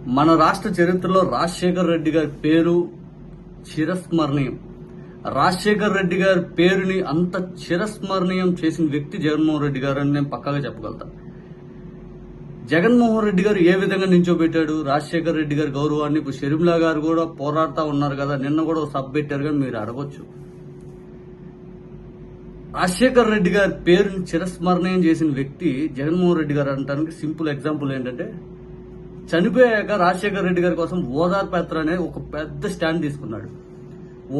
మన రాష్ట్ర చరిత్రలో రాజశేఖర్ రెడ్డి గారి పేరు చిరస్మరణీయం. రాజశేఖర్ రెడ్డి గారి పేరుని అంత చిరస్మరణీయం చేసిన వ్యక్తి జగన్మోహన్ రెడ్డి గారు అని నేను పక్కాగా చెప్పగలుగుతాను. జగన్మోహన్ రెడ్డి గారు ఏ విధంగా నించోబెట్టాడు రాజశేఖర్ రెడ్డి గారి గౌరవాన్ని. ఇప్పుడు షర్మిలా గారు కూడా పోరాడుతూ ఉన్నారు కదా, నిన్న కూడా ఒక సభ పెట్టారు కానీ మీరు అడగొచ్చు. రాజశేఖర్ రెడ్డి గారి పేరుని చిరస్మరణీయం చేసిన వ్యక్తి జగన్మోహన్ రెడ్డి గారు అనడానికి సింపుల్ ఎగ్జాంపుల్ ఏంటంటే, చనిపోయాక రాజశేఖర్ రెడ్డి గారి కోసం ఓదార్పు యాత్ర అనే ఒక పెద్ద స్టాండ్ తీసుకున్నాడు.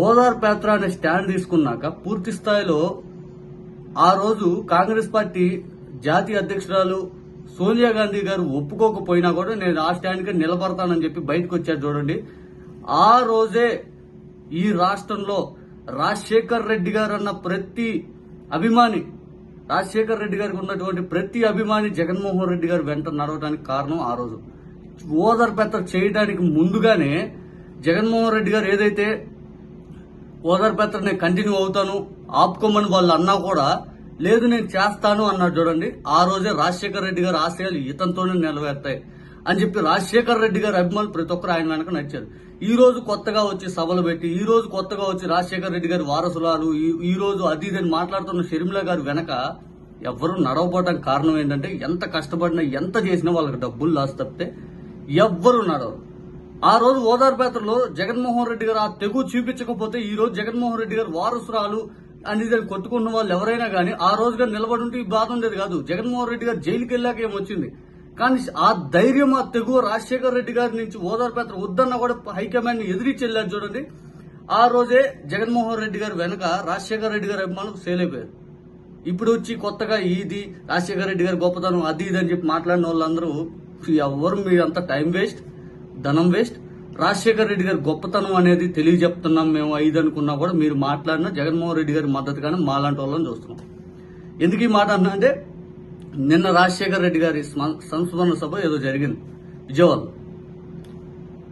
ఓదార్పు యాత్ర అనే స్టాండ్ తీసుకున్నాక పూర్తి స్థాయిలో ఆ రోజు కాంగ్రెస్ పార్టీ జాతీయ అధ్యక్షురాలు సోనియా గాంధీ గారు ఒప్పుకోకపోయినా కూడా నేను ఆ స్టాండ్కి నిలబడతానని చెప్పి బయటకు వచ్చారు చూడండి. ఆ రోజే ఈ రాష్ట్రంలో రాజశేఖర్ రెడ్డి గారు అన్న ప్రతి అభిమాని, రాజశేఖర్ రెడ్డి గారికి ఉన్నటువంటి ప్రతి అభిమాని జగన్మోహన్ రెడ్డి గారు వెంట నడవడానికి కారణం ఆ రోజు. ఓదార్పు యాత్ర చేయడానికి ముందుగానే జగన్మోహన్ రెడ్డి గారు ఏదైతే ఓదార్పు యాత్ర నేను కంటిన్యూ అవుతాను ఆపుకోమని వాళ్ళు అన్నా కూడా లేదు నేను చేస్తాను అన్నాడు చూడండి. ఆ రోజే రాజశేఖర్ రెడ్డి గారి ఆశయాలు ఇతనితోనే నెరవేరుతాయి అని చెప్పి రాజశేఖర్ రెడ్డి గారి అభిమానులు ప్రతి ఒక్కరు ఆయన వెనక నచ్చారు. ఈ రోజు కొత్తగా వచ్చి సభలు పెట్టి, ఈ రోజు కొత్తగా వచ్చి రాజశేఖర్ రెడ్డి గారి వారసురాలు ఈ రోజు అది ఇదని మాట్లాడుతున్న షర్మిలా గారి వెనక ఎవరు నడవపోవడానికి కారణం ఏంటంటే, ఎంత కష్టపడినా ఎంత చేసినా వాళ్ళకి డబ్బులు లాస్ తప్పితే ఎవ్వరు నడవరు. ఆ రోజు ఓదార్పు యాత్రలో జగన్మోహన్ రెడ్డి గారు ఆ తెగు చూపించకపోతే ఈ రోజు జగన్మోహన్ రెడ్డి గారు వారసురాలు అనేది కొట్టుకున్న వాళ్ళు ఎవరైనా కానీ ఆ రోజుగా నిలబడి ఉంటే ఈ బాధ ఉండేది కాదు. జగన్మోహన్ రెడ్డి గారు జైలుకి వెళ్ళాక ఏమొచ్చింది, కానీ ఆ ధైర్యం ఆ తెగు రాజశేఖర్ రెడ్డి గారి నుంచి ఓదార్పు యాత్ర వద్దన్నా కూడా హైకమాండ్ ని ఎదిరించి వెళ్ళారు చూడండి. ఆ రోజే జగన్మోహన్ రెడ్డి గారు వెనక రాజశేఖర్ రెడ్డి గారి అభిమానులు సేల్ అయిపోయారు. ఇప్పుడు వచ్చి కొత్తగా ఇది రాజశేఖర్ రెడ్డి గారి గొప్పతనం అది ఇది అని చెప్పి మాట్లాడిన వాళ్ళందరూ ఎవరు మీరంతా టైం వేస్ట్, ధనం వేస్ట్. రాజశేఖర్ రెడ్డి గారి గొప్పతనం అనేది తెలియజెప్తున్నాం మేము ఐదు అనుకున్నా కూడా మీరు మాట్లాడిన జగన్మోహన్ రెడ్డి గారి మద్దతుగానే మాలాంటి వాళ్ళని చూస్తున్నాం. ఎందుకు ఈ మాట అన్నా అంటే, నిన్న రాజశేఖర్ రెడ్డి గారి సంస్మరణ సభ ఏదో జరిగింది విజయవాడలో.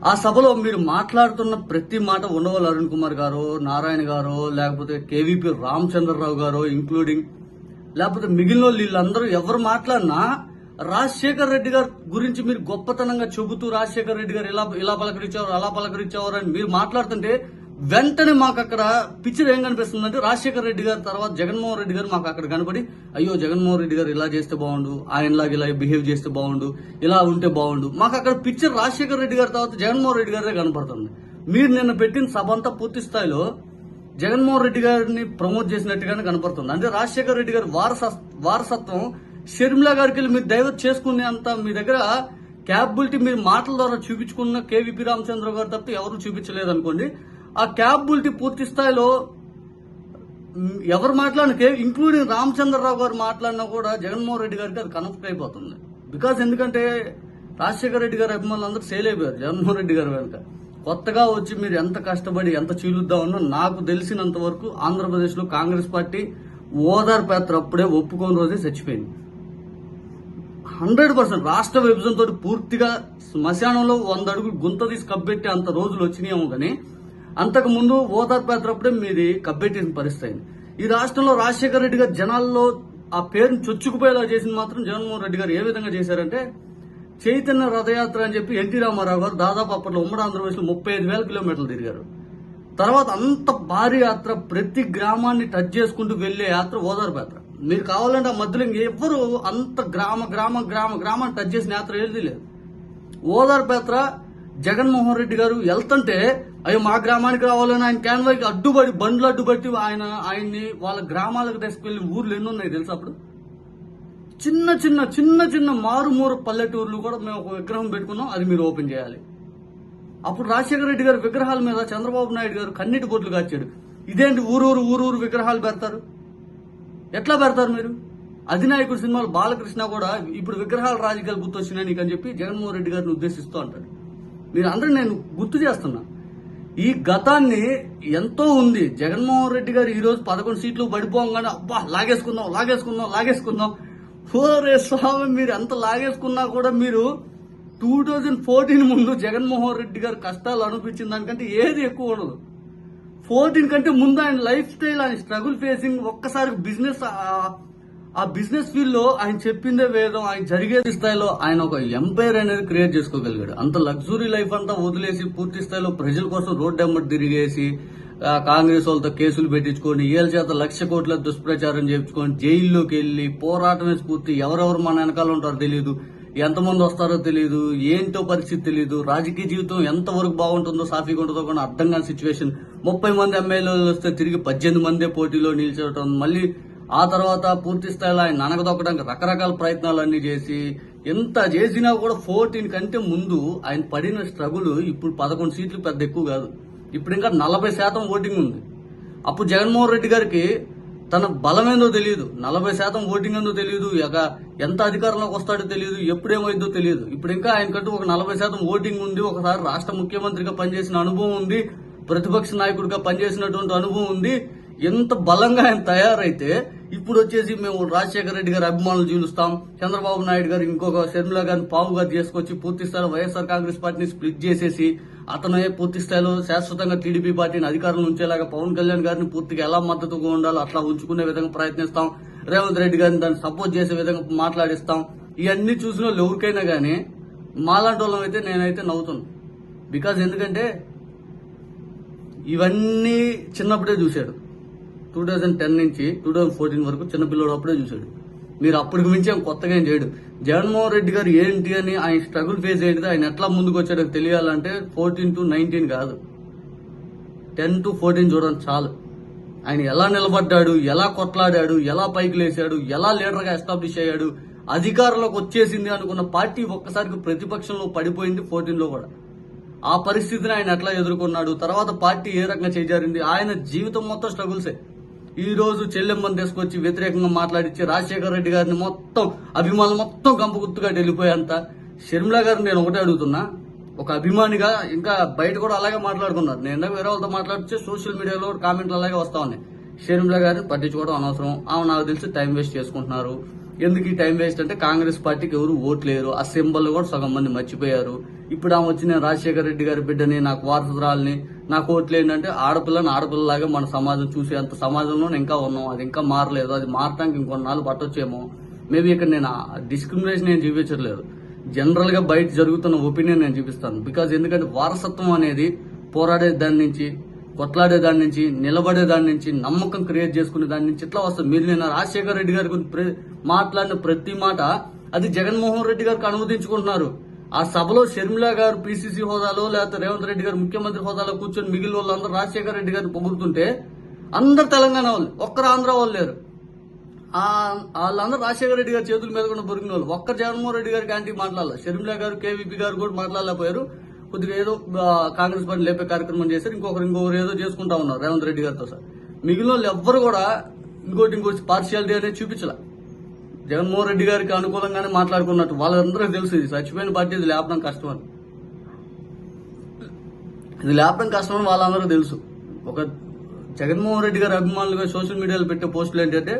ఆ సభలో మీరు మాట్లాడుతున్న ప్రతి మాట ఉండవల్లి అరుణ్ కుమార్ గారు, నారాయణ గారు, లేకపోతే కేవీపీ రామచంద్రరావు గారు ఇంక్లూడింగ్, లేకపోతే మిగిలిన వాళ్ళు వీళ్ళందరూ ఎవరు మాట్లాడినా రాజశేఖర్ రెడ్డి గారి గురించి మీరు గొప్పతనంగా చెబుతూ రాజశేఖర్ రెడ్డి గారు ఇలా పలకరించేవారు అలా పలకరించేవారు అని మీరు మాట్లాడుతుంటే వెంటనే మాకు అక్కడ పిక్చర్ ఏం కనిపిస్తుందంటే, రాజశేఖర్ రెడ్డి గారి తర్వాత జగన్మోహన్ రెడ్డి గారు మాకు అక్కడ కనపడి, అయ్యో జగన్మోహన్ రెడ్డి గారు ఇలా చేస్తే బాగుండు, ఆయనలాగా ఇలా బిహేవ్ చేస్తే బాగుండు, ఇలా ఉంటే బాగుండు. మాకు అక్కడ పిక్చర్ రాజశేఖర్ రెడ్డి గారి తర్వాత జగన్మోహన్ రెడ్డి గారే కనపడుతుంది. మీరు నిన్న పెట్టిన సభ అంతా పూర్తి స్థాయిలో జగన్మోహన్ రెడ్డి గారిని ప్రమోట్ చేసినట్టుగానే కనపడుతుంది. అంటే రాజశేఖర్ రెడ్డి గారి వారసత్వం షర్మిలా గారికి వెళ్ళి మీరు డైవర్ట్ చేసుకునే అంత మీ దగ్గర క్యాపబిలిటీ మీరు మాటల ద్వారా చూపించుకున్న కేవీపీ రామచంద్ర గారు తప్ప ఎవరు చూపించలేదు అనుకోండి. ఆ క్యాపబిలిటీ పూర్తి స్థాయిలో ఎవరు మాట్లాడిన ఇంక్లూడింగ్ రామచంద్రరావు గారు మాట్లాడినా కూడా జగన్మోహన్ రెడ్డి గారికి అది కనెక్ట్ అయిపోతుంది. బికాస్ ఎందుకంటే రాజశేఖర రెడ్డి గారి అభిమానులు అందరూ సేల్ అయిపోయారు జగన్మోహన్ రెడ్డి గారి వెనుక. కొత్తగా వచ్చి మీరు ఎంత కష్టపడి ఎంత చీలుద్దామన్నా నాకు తెలిసినంత వరకు ఆంధ్రప్రదేశ్ లో కాంగ్రెస్ పార్టీ ఓదార్పు యాత్ర అప్పుడే ఒప్పుకోని రోజే చచ్చిపోయింది. 100% రాష్ట్ర విభజనతో పూర్తిగా శ్మశానంలో 100 అడుగులు గుంత తీసి కబ్బెట్టి అంత రోజులు వచ్చినాయేమో కానీ అంతకు ముందు ఓదార్పు యాత్ర అప్పుడే మీది కబ్బెట్టిన పరిస్థితి అయింది. ఈ రాష్ట్రంలో రాజశేఖర రెడ్డి గారు జనాల్లో ఆ పేరుని చొచ్చుకుపోయేలా చేసింది మాత్రం జగన్మోహన్ రెడ్డి గారు ఏ విధంగా చేశారంటే, చైతన్య రథయాత్ర అని చెప్పి ఎన్టీ రామారావు గారు దాదాపు అప్పట్లో ఉమ్మడి ఆంధ్రప్రదేశ్లో 35,000 కిలోమీటర్లు తిరిగారు. తర్వాత అంత భారీ యాత్ర, ప్రతి గ్రామాన్ని టచ్ చేసుకుంటూ వెళ్లే యాత్ర ఓదార్పు యాత్ర. మీరు కావాలంటే ఆ మధ్యలో ఇంకెవ్వరు అంత గ్రామాన్ని టచ్ చేసిన యాత్ర ఏది లేదు. ఓదార్పు యాత్ర జగన్మోహన్ రెడ్డి గారు వెళ్తుంటే అయ్యో మా గ్రామానికి రావాలని ఆయన క్యాన్వాయ్కి అడ్డుపడి బండ్లు అడ్డుపట్టి ఆయన్ని వాళ్ళ గ్రామాలకు తీసుకెళ్లి ఊర్లు ఎన్ని ఉన్నాయి తెలుసు. అప్పుడు చిన్న మారుమూరు పల్లెటూర్లు కూడా మేము ఒక విగ్రహం పెట్టుకున్నాం, అది మీరు ఓపెన్ చేయాలి. అప్పుడు రాజశేఖర రెడ్డి గారి విగ్రహాల మీద చంద్రబాబు నాయుడు గారు కన్నీటి బొట్లు కాచాడు. ఇదేంటి ఊరూరు విగ్రహాలు పెడతారు, ఎట్లా పెడతారు మీరు? అధినాయకుడు సినిమాలు బాలకృష్ణ కూడా ఇప్పుడు విగ్రహాల రాజకీయాలు గుర్తొచ్చినాయి నీకు అని చెప్పి జగన్మోహన్ రెడ్డి గారిని ఉద్దేశిస్తూ అంటాడు. మీరు అందరూ నేను గుర్తు చేస్తున్నా, ఈ గతాన్ని ఎంతో ఉంది. జగన్మోహన్ రెడ్డి గారు ఈ రోజు 11 సీట్లు పడిపోగానే అబ్బా లాగేసుకుందాం ఓరే స్వామి, మీరు ఎంత లాగేసుకున్నా కూడా మీరు 2014 ముందు జగన్మోహన్ రెడ్డి గారు కష్టాలు అనిపించిన దానికంటే ఏది ఎక్కువ ఉండదు. 14 కంటే ముందు ఆయన లైఫ్ స్టైల్, ఆయన స్ట్రగుల్ ఫేసింగ్, ఒక్కసారి బిజినెస్ ఆ బిజినెస్ ఫీల్డ్ లో ఆయన చెప్పిందే వేదం, ఆయన జరిగేది స్థాయిలో ఆయన ఒక ఎంపైర్ అనేది క్రియేట్ చేసుకోగలిగాడు. అంత లగ్జరీ లైఫ్ అంతా వదిలేసి పూర్తి స్థాయిలో ప్రజల కోసం రోడ్డు ఎమ్మటి తిరిగేసి కాంగ్రెస్ వాళ్ళతో కేసులు పెట్టించుకొని ఏళ్ళ చేత 1,00,000 కోట్ల దుష్ప్రచారం చేయించుకొని జైల్లోకి వెళ్లి పోరాటమే స్ఫూర్తి. ఎవరెవరు మన వెనకాల ఉంటారో తెలియదు, ఎంతమంది వస్తారో తెలియదు, ఏంటో పరిస్థితి తెలియదు, రాజకీయ జీవితం ఎంతవరకు బాగుంటుందో సాఫీగా ఉంటుందో కూడా అర్థం కాని సిచ్యువేషన్. 30 మంది ఎమ్మెల్యేలు వస్తే తిరిగి 18 మందే పోటీలో నిలిచడం, మళ్ళీ ఆ తర్వాత పూర్తి స్థాయిలో ఆయన ననగదొక్కడానికి రకరకాల ప్రయత్నాలు అన్ని చేసి ఎంత చేసినా కూడా 14 కంటే ముందు ఆయన పడిన స్ట్రగుల్ ఇప్పుడు 11 సీట్లు పెద్ద ఎక్కువ కాదు. ఇప్పుడు ఇంకా 40% ఓటింగ్ ఉంది. అప్పుడు జగన్మోహన్ రెడ్డి గారికి తన బలమేందో తెలియదు, 40% ఓటింగ్ ఏందో తెలియదు, ఎంత అధికారంలోకి వస్తాడో తెలియదు, ఎప్పుడేమైందో తెలియదు. ఇప్పుడు ఇంకా ఆయనకంటూ ఒక 40% ఓటింగ్ ఉంది, ఒకసారి రాష్ట్ర ముఖ్యమంత్రిగా పనిచేసిన అనుభవం ఉంది, ప్రతిపక్ష నాయకుడిగా పనిచేసినటువంటి అనుభవం ఉంది. ఎంత బలంగా ఆయన తయారైతే ఇప్పుడు వచ్చేసి మేము రాజశేఖర రెడ్డి గారి అభిమానులు చూలుస్తాం, చంద్రబాబు నాయుడు గారు ఇంకొక షర్మిల గారిని పావుగా చేసుకొచ్చి పూర్తి స్థాయిలో వైఎస్ఆర్ కాంగ్రెస్ పార్టీని స్ప్లిట్ చేసేసి అతనే పూర్తి స్థాయిలో శాశ్వతంగా టీడీపీ పార్టీని అధికారంలో ఉంచేలాగా పవన్ కళ్యాణ్ గారిని పూర్తిగా ఎలా మద్దతుగా ఉండాలో అట్లా ఉంచుకునే విధంగా ప్రయత్నిస్తాం, రేవంత్ రెడ్డి గారిని దాన్ని సపోర్ట్ చేసే విధంగా మాట్లాడిస్తాం. ఇవన్నీ చూసిన వాళ్ళు ఎవరికైనా కానీ మాలాంటి వాళ్ళం అయితే నేనైతే నవ్వుతున్నాను. బికాజ్ ఎందుకంటే ఇవన్నీ చిన్నప్పుడే చూశాడు. 2010 నుంచి 2014 వరకు చిన్నపిల్లడు అప్పుడే చూశాడు. మీరు అప్పటికి మించి కొత్తగా ఏం చేయడు. జగన్మోహన్ రెడ్డి గారు ఏంటి అని ఆయన స్ట్రగుల్ ఫేస్ ఏంటిది, ఆయన ఎట్లా ముందుకు వచ్చాడో తెలియాలంటే 14 to 19 కాదు, 10 to 14 చూడండి చాలు. ఆయన ఎలా నిలబడ్డాడు, ఎలా కొట్లాడాడు, ఎలా పైకి లేచాడు, ఎలా లీడర్ గా ఎస్టాబ్లిష్ అయ్యాడు. అధికారంలోకి వచ్చేసింది అనుకున్న పార్టీ ఒక్కసారికి ప్రతిపక్షంలో పడిపోయింది 14లో కూడా. ఆ పరిస్థితిని ఆయన ఎట్లా ఎదుర్కొన్నాడు, తర్వాత పార్టీ ఏ రకంగా చేజారింది, ఆయన జీవితం మొత్తం స్ట్రగుల్సే. ఈ రోజు చెల్లెమ్మని తీసుకొచ్చి వ్యతిరేకంగా మాట్లాడించి రాజశేఖర రెడ్డి గారిని మొత్తం అభిమానులు మొత్తం గంపు గుర్తుగా వెళ్ళిపోయేంత షర్మిల గారిని నేను ఒకటే అడుగుతున్నా, ఒక అభిమానిగా ఇంకా బయట కూడా అలాగే మాట్లాడుకున్నారు. నేను వేరే వాళ్ళతో మాట్లాడితే సోషల్ మీడియాలో కామెంట్లు అలాగే వస్తా ఉన్నాయి. షర్మిల గారిని పట్టించుకోవడం అనవసరం, ఆమె నాకు తెలిసి టైం వేస్ట్ చేసుకుంటున్నారు. ఎందుకు ఈ టైం వేస్ట్ అంటే కాంగ్రెస్ పార్టీకి ఎవరు ఓట్లేరు, ఆ సింబల్ కూడా సగం మంది మర్చిపోయారు. ఇప్పుడు ఆమె వచ్చి నేను రాజశేఖర రెడ్డి గారి బిడ్డని, నాకు వారసురాలని, నాకు ఓట్లేంటంటే ఆడపిల్లలాగా మన సమాజం చూసే అంత సమాజంలో ఇంకా ఉన్నాం. అది ఇంకా మారలేదు, అది మారటానికి ఇంకొన్నాళ్ళు పట్టొచ్చేమో. మేబీ ఇక్కడ నేను డిస్క్రిమినేషన్ ఏం చూపించట్లేదు, జనరల్ గా బయట జరుగుతున్న ఒపీనియన్ నేను చూపిస్తాను. బికాజ్ ఎందుకంటే వారసత్వం అనేది పోరాడే దాని నుంచి, కొట్లాడే దాని నుంచి, నిలబడే దాని నుంచి, నమ్మకం క్రియేట్ చేసుకునే దాని నుంచి ఇట్లా వస్తుంది. మీరు నేను రాజశేఖర రెడ్డి గారి గురించి మాట్లాడిన ప్రతి మాట అది జగన్మోహన్ రెడ్డి గారికి అనువదించుకుంటున్నారు. ఆ సభలో షర్మిల గారు పీసీసీ హోదాలో లేకపోతే రేవంత్ రెడ్డి గారు ముఖ్యమంత్రి హోదాలో కూర్చొని మిగిలిన వాళ్ళందరూ రాజశేఖర రెడ్డి గారిని పొగుడుతుంటే అందరు తెలంగాణ వాళ్ళు, ఒక్కరు ఆంధ్ర వాళ్ళు లేరు. వాళ్ళందరూ రాజశేఖర రెడ్డి గారి చేతుల మీద కూడా బొరిగిన వాళ్ళు. ఒక్క జగన్మోహన్ రెడ్డి గారికి యాంటీ మాట్లాడాలి, షర్మిల గారు కేవీపీ గారు కూడా మాట్లాడలేకపోయారు. కొద్దిగా ఏదో కాంగ్రెస్ పార్టీ లేపే కార్యక్రమం చేశారు, ఇంకొకరు ఏదో చేసుకుంటా ఉన్నారు రేవంత్ రెడ్డి గారితో సార్. మిగిలిన వాళ్ళు ఎవ్వరు కూడా ఇంకోటి పార్షియాలిటీ అనేది చూపించాల. జగన్మోహన్ రెడ్డి గారికి అనుకూలంగానే మాట్లాడుకున్నట్టు వాళ్ళందరికీ తెలుసు. ఇది చచ్చిపోయిన పార్టీ, ఇది లేపడం కష్టమని, వాళ్ళందరూ తెలుసు. ఒక జగన్మోహన్ రెడ్డి గారి అభిమానులుగా సోషల్ మీడియాలో పెట్టే పోస్టులు ఏంటంటే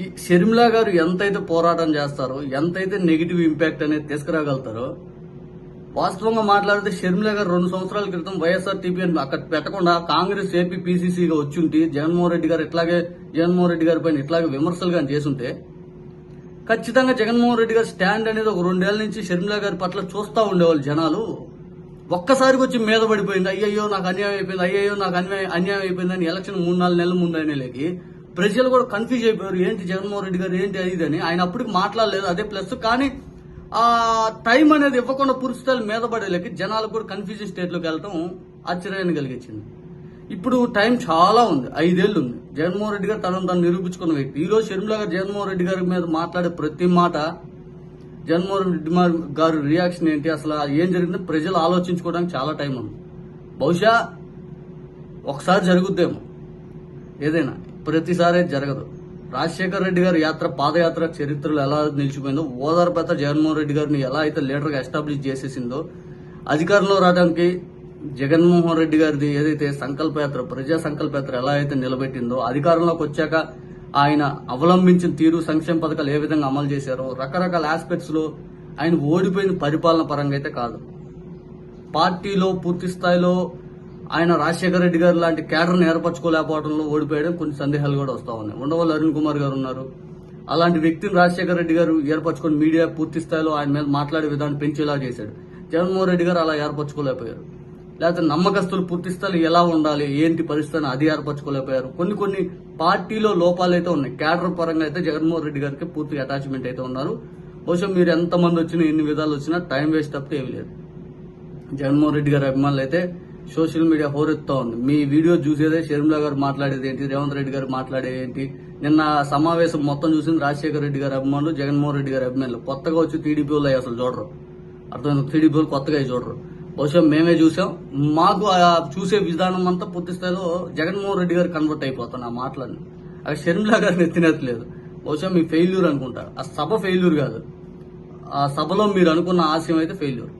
ఈ షర్మిల గారు ఎంతైతే పోరాటం చేస్తారో, ఎంతైతే నెగిటివ్ ఇంపాక్ట్ అనేది తీసుకురాగలుగుతారో, వాస్తవంగా మాట్లాడితే షర్మిల గారు 2 సంవత్సరాల క్రితం వైఎస్ఆర్టీపీ అని అక్కడ పెట్టకుండా కాంగ్రెస్ ఏపీ పీసీసీగా వచ్చుంటే జగన్మోహన్ రెడ్డి గారి పైన ఇట్లాగే విమర్శలు కానీ చేసుంటే ఖచ్చితంగా జగన్మోహన్ రెడ్డి గారి స్టాండ్ అనేది ఒక 2 ఏళ్ల నుంచి షర్మిల గారి పట్ల చూస్తూ ఉండేవాళ్ళు జనాలు. ఒక్కసారికి వచ్చి మీద పడిపోయింది, అయ్యయ్యో నాకు అన్యాయం అయిపోయింది, అయ్యయ్యో నాకు అన్యాయం అయిపోయిందని ఎలక్షన్ 3-4 నెలల ముందు అయినలేకి ప్రజలు కూడా కన్ఫ్యూజ్ అయిపోయారు. ఏంటి జగన్మోహన్ రెడ్డి గారు ఏంటి అది అని. ఆయన అప్పటికి మాట్లాడలేదు, అదే ప్లస్. కానీ ఆ టైం అనేది ఇవ్వకుండా పూర్తిస్థాయి మీద పడేలేక జనాలకు కూడా కన్ఫ్యూజన్ స్టేట్ లోకి వెళ్ళటం ఆశ్చర్యాన్ని కలిగించింది. ఇప్పుడు టైం చాలా ఉంది, 5 ఏళ్లు ఉంది. జగన్మోహన్ రెడ్డి గారు తను నిరూపించుకున్న వ్యక్తి. ఈ రోజు షర్మిల గారు జగన్మోహన్ రెడ్డి గారి మీద మాట్లాడే ప్రతి మాట, జగన్మోహన్ రెడ్డి గారి రియాక్షన్ ఏంటి, అసలు ఏం జరిగిందో ప్రజలు ఆలోచించుకోవడానికి చాలా టైం ఉంది. బహుశా ఒకసారి జరుగుద్దేమో, ఏదైనా ప్రతిసారి జరగదు. రాజశేఖర రెడ్డి గారి పాదయాత్ర చరిత్రలో ఎలా నిలిచిపోయిందో, ఓదార్పేట జగన్మోహన్ రెడ్డి గారిని ఎలా అయితే లీడర్గా ఎస్టాబ్లిష్ చేసేసిందో, అధికారంలో రావడానికి జగన్మోహన్ రెడ్డి గారిది ఏదైతే సంకల్పయాత్ర, ప్రజా సంకల్పయాత్ర ఎలా అయితే నిలబెట్టిందో, అధికారంలోకి వచ్చాక ఆయన అవలంబించిన తీరు, సంక్షేమ పథకాలు ఏ విధంగా అమలు చేశారో, రకరకాల ఆస్పెక్ట్స్ లో ఆయన ఓడిపోయిన పరిపాలన పరంగా అయితే కాదు. పార్టీలో పూర్తి స్థాయిలో ఆయన రాజశేఖర రెడ్డి గారు లాంటి క్యాడర్ని ఏర్పరచుకోలేకపోవడంలో ఓడిపోయడం కొన్ని సందేహాలు కూడా వస్తా ఉన్నాయి. ఉండవల్లి అరుణ్ కుమార్ గారు ఉన్నారు. అలాంటి వ్యక్తిని రాజశేఖర రెడ్డి గారు ఏర్పరచుకొని మీడియా పూర్తి స్థాయిలో ఆయన మీద మాట్లాడే విధానం పెంచేలా చేశాడు. జగన్మోహన్ రెడ్డి గారు అలా ఏర్పరచుకోలేకపోయారు. లేకపోతే నమ్మకస్తులు పూర్తి స్థాయిలో ఎలా ఉండాలి, ఏంటి పరిస్థితి అది ఏర్పరచుకోలేకపోయారు. కొన్ని పార్టీలో లోపాలు అయితే ఉన్నాయి. క్యాడర్ పరంగా అయితే జగన్మోహన్ రెడ్డి గారికి పూర్తిగా అటాచ్మెంట్ అయితే ఉన్నారు. బహుశా మీరు ఎంతమంది వచ్చినా ఎన్ని విధాలు వచ్చినా టైం వేస్ట్ తప్పితే ఏమి లేదు. జగన్మోహన్ రెడ్డి గారి అభిమానులు అయితే సోషల్ మీడియా హోరెత్తా ఉంది. మీ వీడియో చూసేదే షర్మిలా గారు మాట్లాడేది ఏంటి, రేవంత్ రెడ్డి గారు మాట్లాడేది ఏంటి. నిన్న సమావేశం మొత్తం చూసింది రాజశేఖర రెడ్డి గారి అభిమానులు, జగన్మోహన్ రెడ్డి గారి అభిమానులు. కొత్తగా వచ్చి టీడీపీ వాళ్ళు అసలు చూడరు. అర్థమైంది, టీడీపీ వాళ్ళు కొత్తగా చూడరు. బహుశా మేమే చూసాం. మాకు ఆ చూసే విధానం అంతా పూర్తి స్థాయిలో జగన్మోహన్ రెడ్డి గారు కన్వర్ట్ అయిపోతాను ఆ మాటలని. అది షర్మిలా గారిని ఎత్తినట్లేదు. బహుశా మీ ఫెయిల్యూర్ అనుకుంటా. ఆ సభ ఫెయిల్యూర్ కాదు, ఆ సభలో మీరు అనుకున్న ఆశయం అయితే ఫెయిల్యూర్.